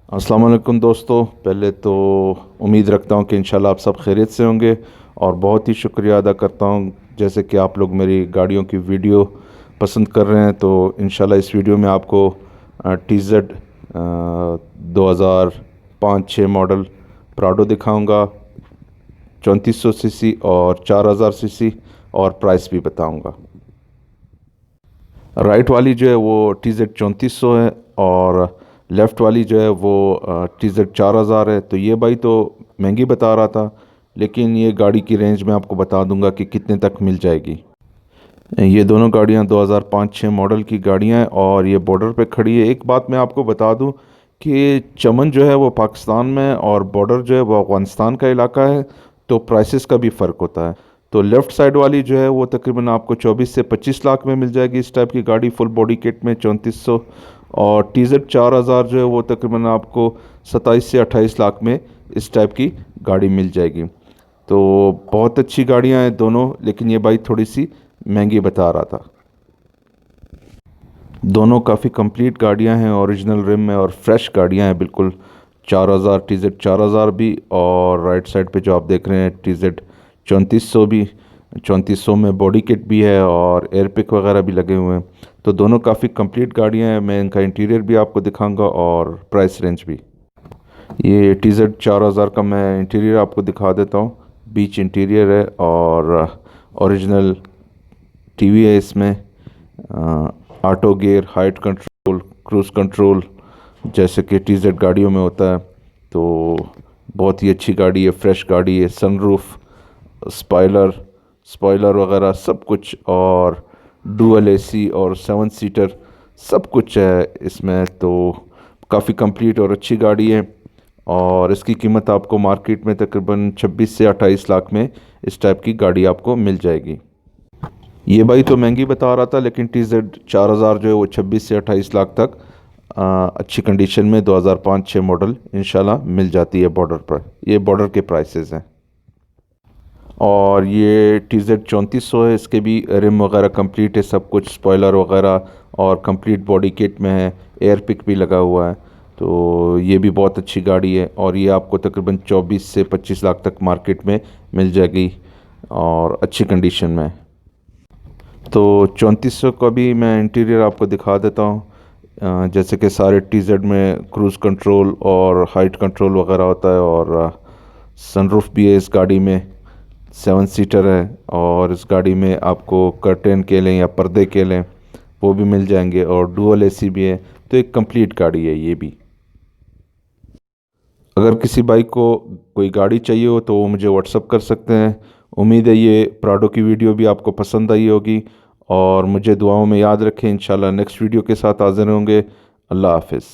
अस्सलाम वालेकुम दोस्तों। पहले तो उम्मीद रखता हूँ कि इंशाल्लाह आप सब खैरियत से होंगे और बहुत ही शुक्रिया अदा करता हूँ जैसे कि आप लोग मेरी गाड़ियों की वीडियो पसंद कर रहे हैं। तो इंशाल्लाह इस वीडियो में आपको TZ 2005-06 मॉडल प्राडो दिखाऊंगा, 3400 सीसी और 4000 सीसी, और प्राइस भी बताऊंगा। राइट वाली जो है वो TZ 3400 है और लेफ़्ट वाली जो है वो TZ 4000 है। तो ये भाई तो महंगी बता रहा था, लेकिन ये गाड़ी की रेंज में आपको बता दूंगा कि कितने तक मिल जाएगी। ये दोनों गाड़ियां 2005-06 मॉडल की गाड़ियां हैं और ये बॉर्डर पे खड़ी है। एक बात मैं आपको बता दूं कि चमन जो है वो पाकिस्तान में है और बॉर्डर जो है वो अफ़गानिस्तान का इलाका है, तो प्राइसेस का भी फ़र्क होता है। तो लेफ़्ट साइड वाली जो है वो तकरीबन आपको 24 से 25 लाख में मिल जाएगी इस टाइप की गाड़ी, फुल बॉडी किट में 3400। और TZ 4000 जो है वो तकरीबन आपको 27 से 28 लाख में इस टाइप की गाड़ी मिल जाएगी। तो बहुत अच्छी गाड़ियां हैं दोनों, लेकिन ये बाइक थोड़ी सी महंगी बता रहा था। दोनों काफ़ी कंप्लीट गाड़ियां हैं, ओरिजिनल रिम में और फ्रेश गाड़ियां हैं बिल्कुल। 4000 TZ 4000 भी, और राइट साइड पे जो आप देख रहे हैं TZ 3400 भी। 3400 में बॉडी किट भी है और एयर पिक वगैरह भी लगे हुए हैं। तो दोनों काफ़ी कंप्लीट गाड़ियां हैं। मैं इनका इंटीरियर भी आपको दिखाऊंगा और प्राइस रेंज भी। ये TZ 4000 का मैं इंटीरियर आपको दिखा देता हूँ। बीच इंटीरियर है और ओरिजिनल टीवी है इसमें, auto gear, height control, cruise control, जैसे कि TZ गाड़ियों में होता है। तो बहुत ही अच्छी गाड़ी है, फ्रेश गाड़ी है। सनरूफ, स्पॉइलर स्पॉइलर वगैरह सब कुछ, और डुअल AC और 7 सीटर सब कुछ है इसमें। तो काफ़ी कंप्लीट और अच्छी गाड़ी है और इसकी कीमत आपको मार्केट में तकरीबन 26 से 28 लाख में इस टाइप की गाड़ी आपको मिल जाएगी। ये भाई तो महंगी बता रहा था, लेकिन TZ 4000 जो है वो 26 से 28 लाख तक अच्छी कंडीशन में 2005-06 मॉडल इंशाल्लाह मिल जाती है बॉर्डर पर। ये बॉर्डर के प्राइसेस हैं। और ये TZ 3400 है, इसके भी रिम वगैरह कंप्लीट है, सब कुछ स्पॉइलर वगैरह और कंप्लीट बॉडी किट में है, एयर पिक भी लगा हुआ है। तो ये भी बहुत अच्छी गाड़ी है और ये आपको तकरीबन 24 से 25 लाख तक मार्केट में मिल जाएगी और अच्छी कंडीशन में है। तो 3400 का भी मैं इंटीरियर आपको दिखा देता हूँ। जैसे कि सारे TZ में क्रूज़ कंट्रोल और हाइट कंट्रोल वगैरह होता है, और सनरूफ भी है इस गाड़ी में। 7 सीटर है और इस गाड़ी में आपको कर्टेन के लें या पर्दे के लें वो भी मिल जाएंगे, और डुअल AC भी है। तो एक कंप्लीट गाड़ी है ये भी। अगर किसी बाइक को कोई गाड़ी चाहिए हो तो वो मुझे व्हाट्सअप कर सकते हैं। उम्मीद है ये प्राडो की वीडियो भी आपको पसंद आई होगी, और मुझे दुआओं में याद रखें। इंशाल्लाह नेक्स्ट वीडियो के साथ हाज़िर होंगे। अल्लाह हाफ़िज़।